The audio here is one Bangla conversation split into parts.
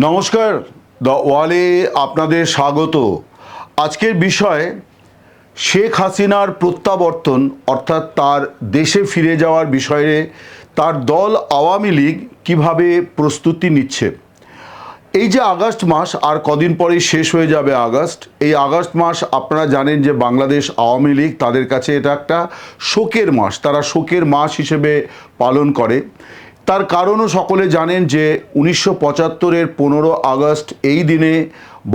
নমস্কার, দ্য ওয়ালে আপনাদের স্বাগত। আজকের বিষয় শেখ হাসিনার প্রত্যাবর্তন, অর্থাৎ তার দেশে ফিরে যাওয়ার বিষয়ে তার দল আওয়ামী লীগ কীভাবে প্রস্তুতি নিচ্ছে। এই যে আগস্ট মাস আর কদিন পরেই শেষ হয়ে যাবে আগস্ট, এই আগস্ট মাস আপনারা জানেন যে বাংলাদেশ আওয়ামী লীগ তাদের কাছে এটা একটা শোকের মাস, তারা শোকের মাস হিসেবে পালন করে। তার কারণও সকলে জানেন যে 1975-এর 15 আগস্ট এই দিনে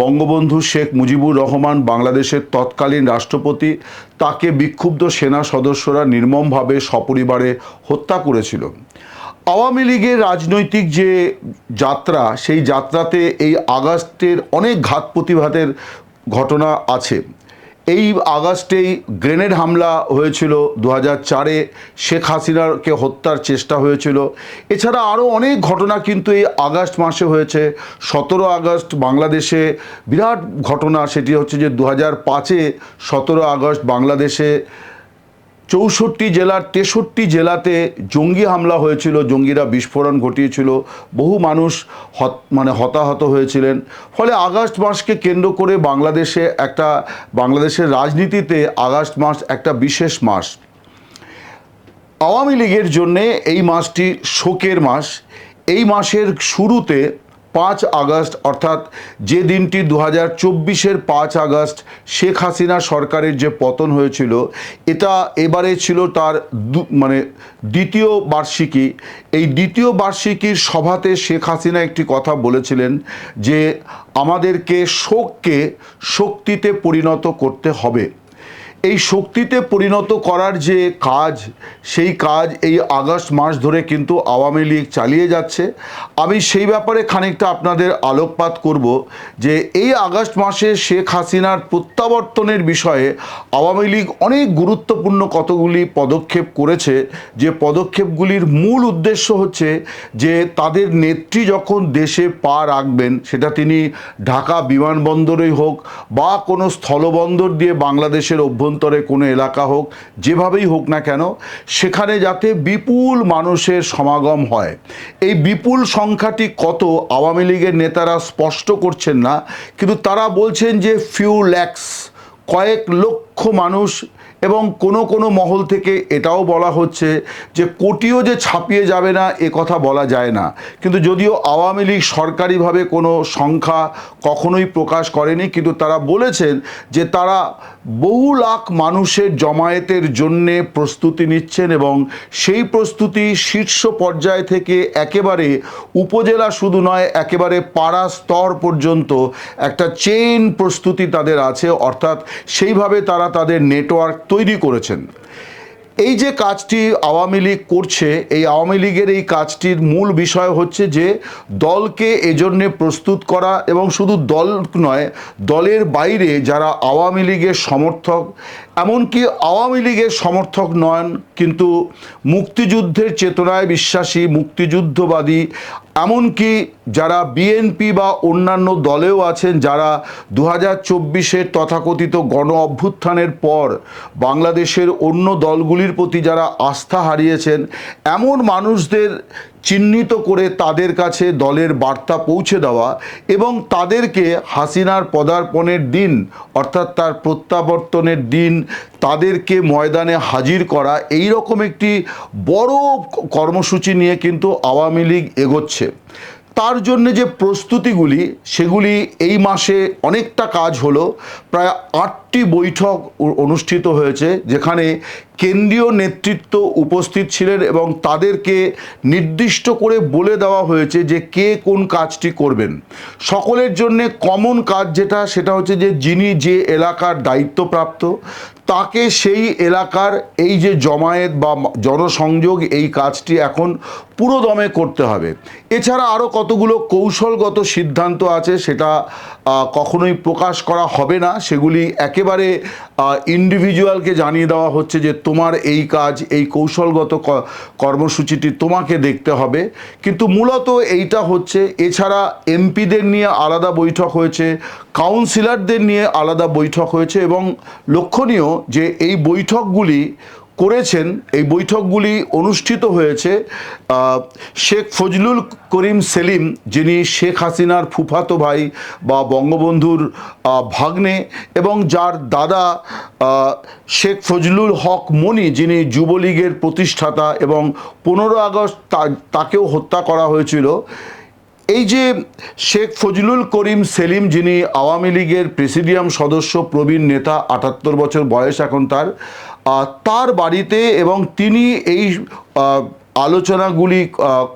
বঙ্গবন্ধু শেখ মুজিবুর রহমান বাংলাদেশের তৎকালীন রাষ্ট্রপতি, তাকে বিক্ষুব্ধ সেনা সদস্যরা নির্মমভাবে সপরিবারে হত্যা করেছিল। আওয়ামী লীগের রাজনৈতিক যে যাত্রা, সেই যাত্রাতে এই আগস্টের অনেক ঘাত প্রতিঘাতের ঘটনা আছে। এই আগস্টেই গ্রেনেড হামলা হয়েছিল, 2004-এ শেখ হাসিনাকে হত্যার চেষ্টা হয়েছিল। এছাড়া আরও অনেক ঘটনা কিন্তু এই আগস্ট মাসে হয়েছে। 17 আগস্ট বাংলাদেশে বিরাট ঘটনা, সেটি হচ্ছে যে 2005-এ 17 আগস্ট বাংলাদেশে 64 জেলার 63 জেলাতে জঙ্গি হামলা হয়েছিল, জঙ্গিরা বিস্ফোরণ ঘটিয়েছিল, বহু মানুষ হতাহত হয়েছিলেন। ফলে আগস্ট মাসকে কেন্দ্র করে বাংলাদেশের রাজনীতিতে আগস্ট মাস একটা বিশেষ মাস। আওয়ামী লীগের জন্যে এই মাসটি শোকের মাস। এই মাসের শুরুতে 5 আগস্ট, অর্থাৎ যে দিনটি 2024-এর 5 আগস্ট শেখ হাসিনা সরকারের যে পতন হয়েছিল, এটা এবারে ছিল তার দ্বিতীয় বার্ষিকী। এই দ্বিতীয় বার্ষিকীর সভাতে শেখ হাসিনা একটি কথা বলেছিলেন যে আমাদেরকে শোককে শক্তিতে পরিণত করতে হবে। এই শক্তিতে পরিণত করার যে কাজ, সেই কাজ এই আগস্ট মাস ধরে কিন্তু আওয়ামী লীগ চালিয়ে যাচ্ছে। আমি সেই ব্যাপারে খানিকটা আপনাদের আলোকপাত করব যে এই আগস্ট মাসে শেখ হাসিনার প্রত্যাবর্তনের বিষয়ে আওয়ামী লীগ অনেক গুরুত্বপূর্ণ কতগুলি পদক্ষেপ করেছে। যে পদক্ষেপগুলির মূল উদ্দেশ্য হচ্ছে যে তাদের নেত্রী যখন দেশে পা রাখবেন, সেটা তিনি ঢাকা বিমানবন্দরেই হোক বা কোনো স্থলবন্দর দিয়ে বাংলাদেশের অভ্যন্তরে কোনো এলাকা হোক, যেভাবেই হোক না কেন, সেখানে যাতে বিপুল মানুষের সমাগম হয়। এই বিপুল সংখ্যাটি কত আওয়ামী লীগের নেতারা স্পষ্ট করছেন না, কিন্তু তারা বলছেন যে ফিউ ল্যাক্স, কয়েক লক্ষ মানুষ। এবং কোনো মহল থেকে এটাও বলা হচ্ছে যে কোটিও যে ছাপিয়ে যাবে না এ কথা বলা যায় না। কিন্তু যদিও আওয়ামী লীগ সরকারিভাবে কোনো সংখ্যা কখনোই প্রকাশ করেনি, কিন্তু তারা বলেছেন যে তারা বহু লাখ মানুষের জমায়েতের জন্যে প্রস্তুতি নিচ্ছেন এবং সেই প্রস্তুতি শীর্ষ পর্যায় থেকে একেবারে উপজেলা শুধু নয়, একেবারে পাড়া স্তর পর্যন্ত একটা চেইন প্রস্তুতি তাদের আছে। অর্থাৎ সেইভাবে তারা তাদের নেটওয়ার্ক তৈরি করেছেন। এই যে কাজটি আওয়ামী লীগ করছে, এই আওয়ামী লীগের এই কাজটির মূল বিষয় হচ্ছে যে দলকে এজন্যে প্রস্তুত করা, এবং শুধু দল নয়, দলের বাইরে যারা আওয়ামী লীগের সমর্থক, এমনকি আওয়ামী লীগের সমর্থক নন কিন্তু মুক্তিযুদ্ধের চেতনায় বিশ্বাসী, মুক্তিযুদ্ধবাদী, এমনকি যারা বিএনপি বা অন্যান্য দলেও আছেন, যারা 2024-এর তথাকথিত গণ অভ্যুত্থানের পর বাংলাদেশের অন্য দলগুলির প্রতি যারা আস্থা হারিয়েছেন, এমন মানুষদের চিহ্নিত করে তাদের কাছে দলের বার্তা পৌঁছে দেওয়া এবং তাদেরকে হাসিনার পদার্পণের দিন, অর্থাৎ তার প্রত্যাবর্তনের দিন, তাদেরকে ময়দানে হাজির করা, এই রকম একটি বড় কর্মসূচি নিয়ে কিন্তু আওয়ামী লীগ এগোচ্ছে। তার জন্য যে প্রস্তুতিগুলি, সেগুলি এই মাসে অনেকটা কাজ হলো। প্রায় 8টি বৈঠক অনুষ্ঠিত হয়েছে, যেখানে কেন্দ্রীয় নেতৃত্ব উপস্থিত ছিলেন এবং তাদেরকে নির্দিষ্ট করে বলে দেওয়া হয়েছে যে কে কোন কাজটি করবেন। সকলের জন্য কমন কাজ যেটা, সেটা হচ্ছে যে যিনি যে এলাকার দায়িত্বপ্রাপ্ত, তাকে সেই এলাকার এই যে জমায়েত বা জনসংযোগ, এই কাজটি এখন পুরো দমে করতে হবে। এছাড়া আরও কতগুলো কৌশলগত সিদ্ধান্ত আছে, সেটা কখনোই প্রকাশ করা হবে না। সেগুলি একেবারে ইন্ডিভিজুয়ালকে জানিয়ে দেওয়া হচ্ছে যে তোমার এই কাজ, এই কৌশলগত কর্মসূচিটি তোমাকে দেখতে হবে। কিন্তু মূলত এইটা হচ্ছে। এছাড়া এমপিদের নিয়ে আলাদা বৈঠক হয়েছে, কাউন্সিলরদের নিয়ে আলাদা বৈঠক হয়েছে, এবং লক্ষণীয় যে এই বৈঠকগুলি করেছেন, এই বৈঠকগুলি অনুষ্ঠিত হয়েছে শেখ ফজলুল করিম সেলিম, যিনি শেখ হাসিনার ফুফাতো ভাই বা বঙ্গবন্ধুর ভাগ্নে, এবং যার দাদা শেখ ফজলুল হক মনি, যিনি যুবলীগের প্রতিষ্ঠাতা এবং 15 আগস্ট তাকেও হত্যা করা হয়েছিল। এই যে শেখ ফজলুল করিম সেলিম, যিনি আওয়ামী লীগের প্রেসিডিয়াম সদস্য, প্রবীণ নেতা, 78 বছর বয়স এখন তার বাড়িতে, এবং তিনি এই আলোচনাগুলি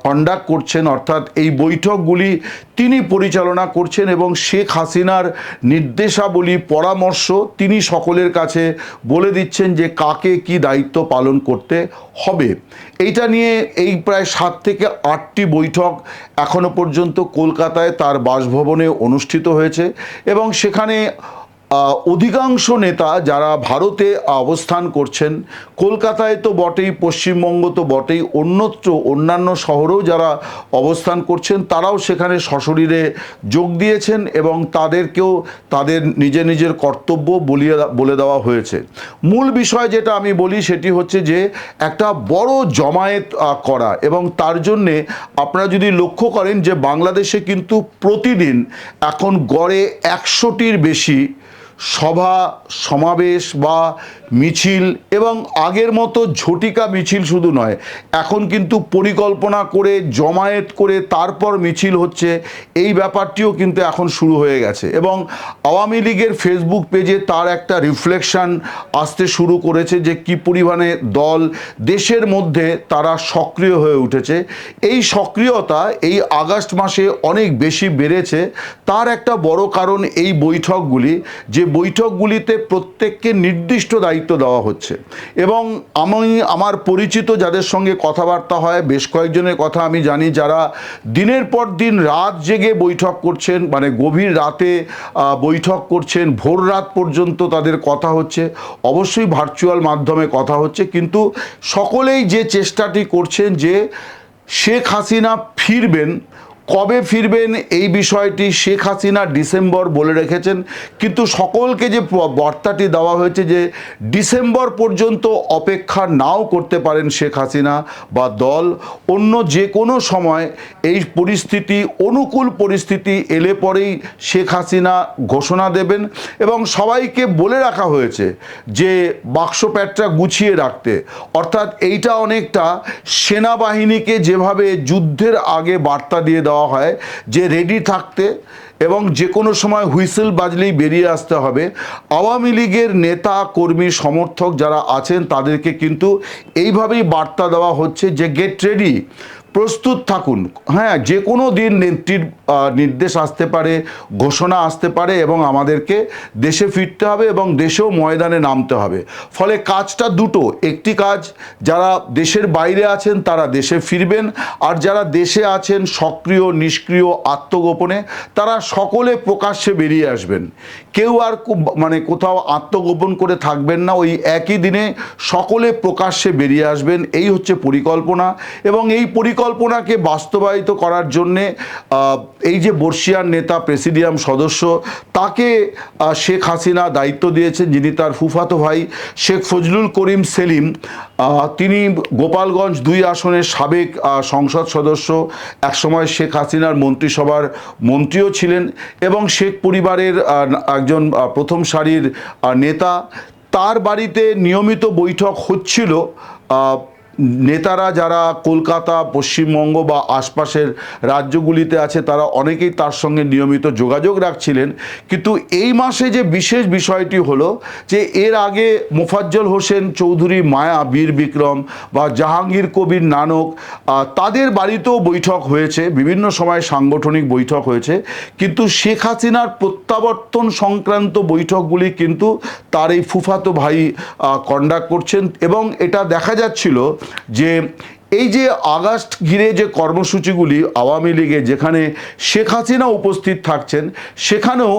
কন্ডাক্ট করছেন, অর্থাৎ এই বৈঠকগুলি তিনি পরিচালনা করছেন, এবং শেখ হাসিনার নির্দেশাবলী, পরামর্শ তিনি সকলের কাছে বলে দিচ্ছেন যে কাকে কি দায়িত্ব পালন করতে হবে। এইটা নিয়ে এই প্রায় 7 থেকে 8টি বৈঠক এখনো পর্যন্ত কলকাতায় তার বাসভবনে অনুষ্ঠিত হয়েছে, এবং সেখানে অধিকাংশ নেতা যারা ভারতে অবস্থান করছেন, কলকাতায় তো বটেই, পশ্চিমবঙ্গ তো বটেই, অন্যান্য শহরেও যারা অবস্থান করছেন তারাও সেখানে সশরীরে যোগ দিয়েছেন, এবং তাদেরকেও তাদের নিজের কর্তব্য বলে দেওয়া হয়েছে। মূল বিষয় যেটা আমি বলি সেটি হচ্ছে যে একটা বড় জমায়েত করা, এবং তার জন্যে আপনারা যদি লক্ষ্য করেন যে বাংলাদেশে কিন্তু প্রতিদিন এখন গড়ে 100টির বেশি সভা সমাবেশ বা মিছিল, এবং আগের মতো ঝটিকা মিছিল শুধু নয়, এখন কিন্তু পরিকল্পনা করে জমায়েত করে তারপর মিছিল হচ্ছে, এই ব্যাপারটিও কিন্তু এখন শুরু হয়ে গেছে। এবং আওয়ামী লীগের ফেসবুক পেজে তার একটা রিফ্লেকশন আসতে শুরু করেছে যে কী পরিমাণে দল দেশের মধ্যে তারা সক্রিয় হয়ে উঠেছে। এই সক্রিয়তা এই আগস্ট মাসে অনেক বেশি বেড়েছে। তার একটা বড় কারণ এই বৈঠকগুলি, যে বৈঠকগুলিতে প্রত্যেককে নির্দিষ্ট দায়িত্ব দেওয়া হচ্ছে। এবং আমার পরিচিত যাদের সঙ্গে কথাবার্তা হয়, বেশ কয়েকজনের কথা আমি জানি যারা দিনের পর দিন রাত জেগে বৈঠক করছেন, মানে গভীর রাতে বৈঠক করছেন, ভোর রাত পর্যন্ত তাদের কথা হচ্ছে, অবশ্যই ভার্চুয়াল মাধ্যমে কথা হচ্ছে, কিন্তু সকলেই যে চেষ্টাটি করছেন যে শেখ হাসিনা ফিরবেন। কবে ফিরবেন এই বিষয়টি শেখ হাসিনা ডিসেম্বর বলে রেখেছেন, কিন্তু সকলকে যে বার্তাটি দেওয়া হয়েছে যে ডিসেম্বর পর্যন্ত অপেক্ষা নাও করতে পারেন শেখ হাসিনা বা দল, অন্য যে কোনো সময় এই পরিস্থিতি, অনুকূল পরিস্থিতি এলে পরেই শেখ হাসিনা ঘোষণা দেবেন। এবং সবাইকে বলে রাখা হয়েছে যে বাক্সপ্যাটটা গুছিয়ে রাখতে, অর্থাৎ এইটা অনেকটা সেনাবাহিনীকে যেভাবে যুদ্ধের আগে বার্তা দিয়ে দেওয়া হয় যে রেডি থাকতে, এবং যে কোনো সময় হুইসেল বাজলেই বেরিয়ে আসতে হবে। আওয়ামী লীগের নেতা কর্মী সমর্থক যারা আছেন তাদেরকে কিন্তু এইভাবেই বার্তা দেওয়া হচ্ছে যে গেট রেডি, প্রস্তুত থাকুন। হ্যাঁ, যে কোনো দিন নেত্রীর নির্দেশ আসতে পারে, ঘোষণা আসতে পারে, এবং আমাদেরকে দেশে ফিরতে হবে এবং দেশেও ময়দানে নামতে হবে। ফলে কাজটা দুটো, একটি কাজ যারা দেশের বাইরে আছেন তারা দেশে ফিরবেন, আর যারা দেশে আছেন সক্রিয় নিষ্ক্রিয় আত্মগোপনে, তারা সকলে প্রকাশ্যে বেরিয়ে আসবেন। কেউ আর মানে কোথাও আত্মগোপন করে থাকবেন না, ওই একই দিনে সকলে প্রকাশ্যে বেরিয়ে আসবেন। এই হচ্ছে পরিকল্পনা, এবং এই পরিকল্পনাকে বাস্তবায়িত করার জন্যে এই যে বর্ষিয়ান নেতা, প্রেসিডিয়াম সদস্য, তাকে শেখ হাসিনা দায়িত্ব দিয়েছেন, যিনি তার ফুফাতো ভাই শেখ ফজলুল করিম সেলিম। তিনি গোপালগঞ্জ 2 আসনের সাবেক সংসদ সদস্য, একসময় শেখ হাসিনার মন্ত্রিসভার মন্ত্রীও ছিলেন, এবং শেখ পরিবারের একজন প্রথম সারির নেতা। তার বাড়িতে নিয়মিত বৈঠক হচ্ছিল। নেতারা যারা কলকাতা, পশ্চিমবঙ্গ বা আশপাশের রাজ্যগুলিতে আছে তারা অনেকেই তার সঙ্গে নিয়মিত যোগাযোগ রাখছিলেন। কিন্তু এই মাসে যে বিশেষ বিষয়টি হলো যে এর আগে মোফাজ্জল হোসেন চৌধুরী মায়া, বীর বিক্রম বা জাহাঙ্গীর কবির নানক, তাদের বাড়িতেও বৈঠক হয়েছে, বিভিন্ন সময় সাংগঠনিক বৈঠক হয়েছে, কিন্তু শেখ হাসিনার প্রত্যাবর্তন সংক্রান্ত বৈঠকগুলি কিন্তু তার এই ফুফাতো ভাই কন্ডাক্ট করছেন। এবং এটা দেখা যাচ্ছিল যে এই যে আগস্ট ঘিরে যে কর্মসূচিগুলি আওয়ামী লীগে, যেখানে শেখ হাসিনা উপস্থিত থাকছেন, সেখানেও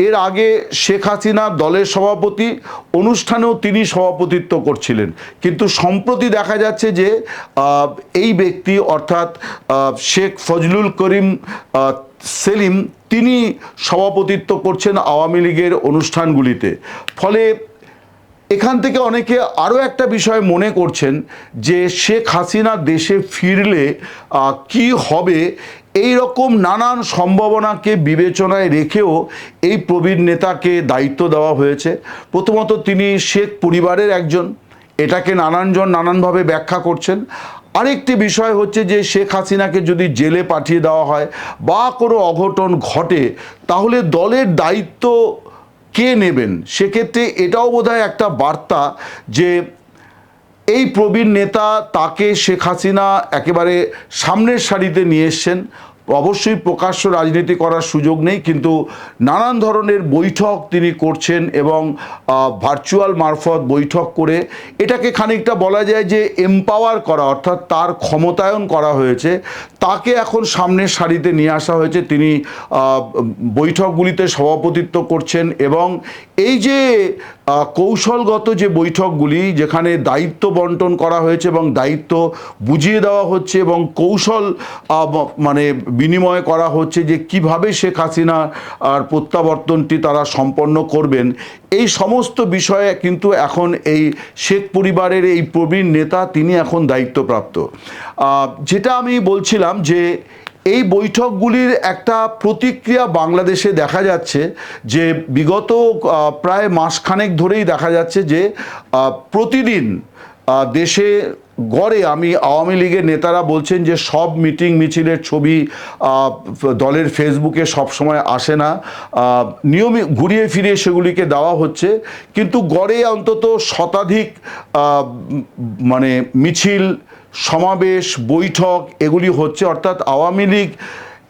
এর আগে শেখ হাসিনা দলের সভাপতি, অনুষ্ঠানেও তিনি সভাপতিত্ব করছিলেন, কিন্তু সম্প্রতি দেখা যাচ্ছে যে এই ব্যক্তি অর্থাৎ শেখ ফজলুল করিম সেলিম, তিনি সভাপতিত্ব করছেন আওয়ামী লীগের অনুষ্ঠানগুলিতে। ফলে এখান থেকে অনেকে আরও একটা বিষয় মনে করছেন যে শেখ হাসিনা দেশে ফিরলে কি হবে, এই রকম নানান সম্ভাবনাকে বিবেচনায় রেখেও এই প্রবীণ নেতাকে দায়িত্ব দেওয়া হয়েছে। প্রথমত তিনি শেখ পরিবারের একজন, এটাকে নানানজন নানানভাবে ব্যাখ্যা করছেন। আরেকটি বিষয় হচ্ছে যে শেখ হাসিনাকে যদি জেলে পাঠিয়ে দেওয়া হয় বা কোনো অঘটন ঘটে তাহলে দলের দায়িত্ব কে নেবেন, সেক্ষেত্রে এটাও বোধহয় একটা বার্তা যে এই প্রবীণ নেতা, তাকে শেখ হাসিনা একেবারে সামনের সারিতে নিয়ে এসছেন। অবশ্যই প্রকাশ্য রাজনীতি করার সুযোগ নেই, কিন্তু নানান ধরনের বৈঠক তিনি করছেন এবং ভার্চুয়াল মারফত বৈঠক করে এটাকে খানিকটা বলা যায় যে এম্পাওয়ার করা, অর্থাৎ তার ক্ষমতায়ন করা হয়েছে। তাকে এখন সামনের সারিতে নিয়ে আসা হয়েছে, তিনি বৈঠকগুলিতে সভাপতিত্ব করছেন এবং এই যে কৌশলগত যে বৈঠকগুলি, যেখানে দায়িত্ব বন্টন করা হয়েছে এবং দায়িত্ব বুঝিয়ে দেওয়া হচ্ছে এবং কৌশল মানে বিনিময় করা হচ্ছে যে কিভাবে শেখ হাসিনা আর প্রত্যাবর্তনটি তারা সম্পন্ন করবেন, এই সমস্ত বিষয়ে কিন্তু এখন এই শেখ পরিবারের এই প্রবীণ নেতা তিনি এখন দায়িত্বপ্রাপ্ত। যেটা আমি বলছিলাম যে এই বৈঠকগুলির একটা প্রতিক্রিয়া বাংলাদেশে দেখা যাচ্ছে যে বিগত প্রায় মাসখানেক ধরেই দেখা যাচ্ছে যে প্রতিদিন দেশে গড়ে, আমি আওয়ামী লীগের নেতারা বলছেন যে সব মিটিং মিছিলের ছবি দলের ফেসবুকে সবসময় আসে না, নিয়মিত ঘুরিয়ে ফিরিয়ে সেগুলিকে দেওয়া হচ্ছে, কিন্তু গড়ে অন্তত শতাধিক মানে মিছিল, সমাবেশ, বৈঠক এগুলি হচ্ছে। অর্থাৎ আওয়ামী লীগ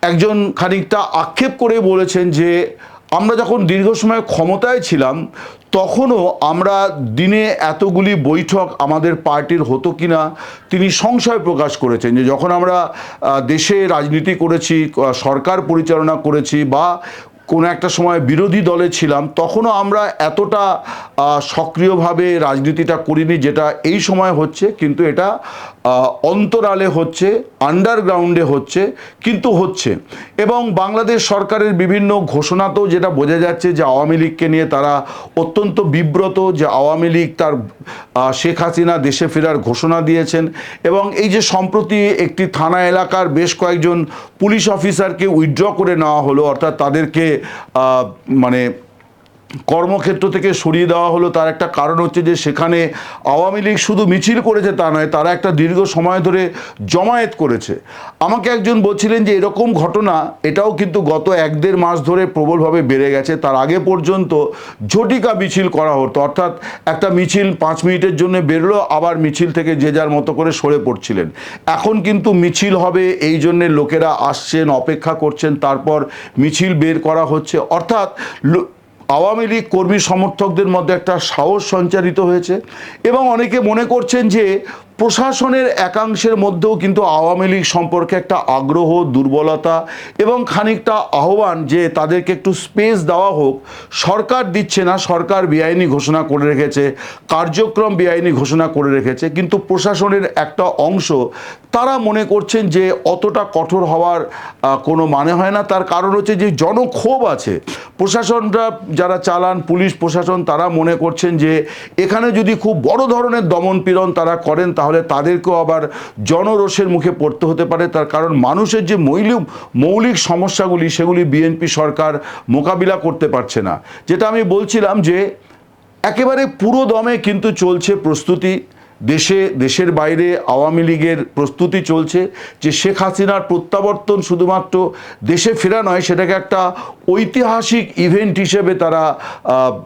একজন খানিকটা আক্ষেপ করে বলেছেন যে আমরা যখন দীর্ঘ সময় ক্ষমতায় ছিলাম তখনও আমরা দিনে এতগুলি বৈঠক আমাদের পার্টির হতো কিনা তিনি সংশয় প্রকাশ করেছেন, যে যখন আমরা দেশে রাজনীতি করেছি, সরকার পরিচালনা করেছি বা কোনো একটা সময় বিরোধী দলে ছিলাম, তখনও আমরা এতটা সক্রিয়ভাবে রাজনীতিটা করিনি যেটা এই সময় হচ্ছে। কিন্তু এটা অন্তরালে হচ্ছে, আন্ডারগ্রাউন্ডে হচ্ছে, কিন্তু হচ্ছে। এবং বাংলাদেশ সরকারের বিভিন্ন ঘোষণাতেও যেটা বোঝা যাচ্ছে যে আওয়ামী লীগকে নিয়ে তারা অত্যন্ত বিব্রত, যে আওয়ামী লীগ তার শেখ হাসিনা দেশে ফেরার ঘোষণা দিয়েছেন এবং এই যে সম্প্রতি একটি থানা এলাকার বেশ কয়েকজন পুলিশ অফিসারকে উইথড্র করে নেওয়া হলো, অর্থাৎ তাদেরকে মানে কর্মক্ষেত্র থেকে সরিয়ে দেওয়া হলো, তার একটা কারণ হচ্ছে যে সেখানে আওয়ামী লীগ শুধু মিছিল করেছে তা নয়, তারা একটা দীর্ঘ সময় ধরে জমায়েত করেছে। আমাকে একজন বলছিলেন যে এরকম ঘটনা এটাও কিন্তু গত 1-1.5 মাস ধরে প্রবলভাবে বেড়ে গেছে। তার আগে পর্যন্ত ঝটিকা মিছিল করা হতো, অর্থাৎ একটা মিছিল 5 মিনিটের জন্য বেরোলো, আবার মিছিল থেকে যে যার মতো করে সরে পড়ছিলেন। এখন কিন্তু মিছিল হবে এই জন্যে লোকেরা আসছেন, অপেক্ষা করছেন, তারপর মিছিল বের করা হচ্ছে। অর্থাৎ আওয়ামী লীগ কর্মী সমর্থকদের মধ্যে একটা সাহস সঞ্চারিত হয়েছে এবং অনেকে মনে করছেন যে প্রশাসনের একাংশের মধ্যেও কিন্তু আওয়ামী লীগ সম্পর্কে একটা আগ্রহ, দুর্বলতা এবং খানিকটা আহ্বান যে তাদেরকে একটু স্পেস দেওয়া হোক। সরকার দিচ্ছে না, সরকার বেআইনি ঘোষণা করে রেখেছে, কার্যক্রম বেআইনি ঘোষণা করে রেখেছে, কিন্তু প্রশাসনের একটা অংশ তারা মনে করছেন যে অতটা কঠোর হওয়ার কোনো মানে হয় না। তার কারণ হচ্ছে যে জনক্ষোভ আছে, প্রশাসনরা যারা চালান, পুলিশ প্রশাসন, তারা মনে করছেন যে এখানে যদি খুব বড় ধরনের দমন পীড়ন তারা করেন তাহলে তাদেরকেও আবার জনরোষের মুখে পড়তে হতে পারে। তার কারণ মানুষের যে মৌলিক সমস্যাগুলি সেগুলি বিএনপি সরকার মোকাবিলা করতে পারছে না। যেটা আমি বলছিলাম যে একেবারে পুরো দমে কিন্তু চলছে প্রস্তুতি, দেশের বাইরে আওয়ামী লীগের প্রস্তুতি চলছে যে শেখ হাসিনার প্রত্যাবর্তন শুধুমাত্র দেশে ফেরা নয়, সেটাকে একটা ঐতিহাসিক ইভেন্ট হিসেবে তারা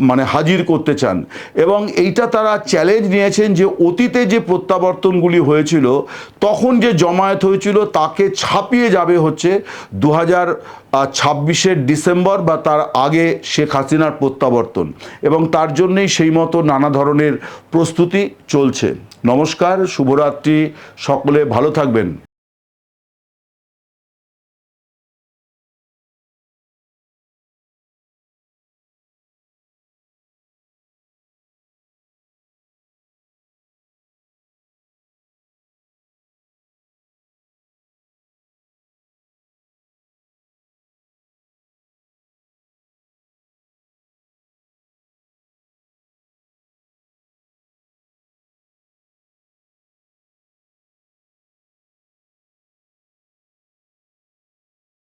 মানে হাজির করতে চান এবং এইটা তারা চ্যালেঞ্জ নিয়েছেন যে অতীতে যে প্রত্যাবর্তনগুলি হয়েছিল, তখন যে জমায়েত হয়েছিল তাকে ছাপিয়ে যাবে হচ্ছে 2026-এর ডিসেম্বর বা তার আগে শেখ হাসিনার প্রত্যাবর্তন, এবং তার জন্যেই সেই মতো নানা ধরনের প্রস্তুতি চলছে। নমস্কার, শুভরাত্রি, সকলে ভালো থাকবেন।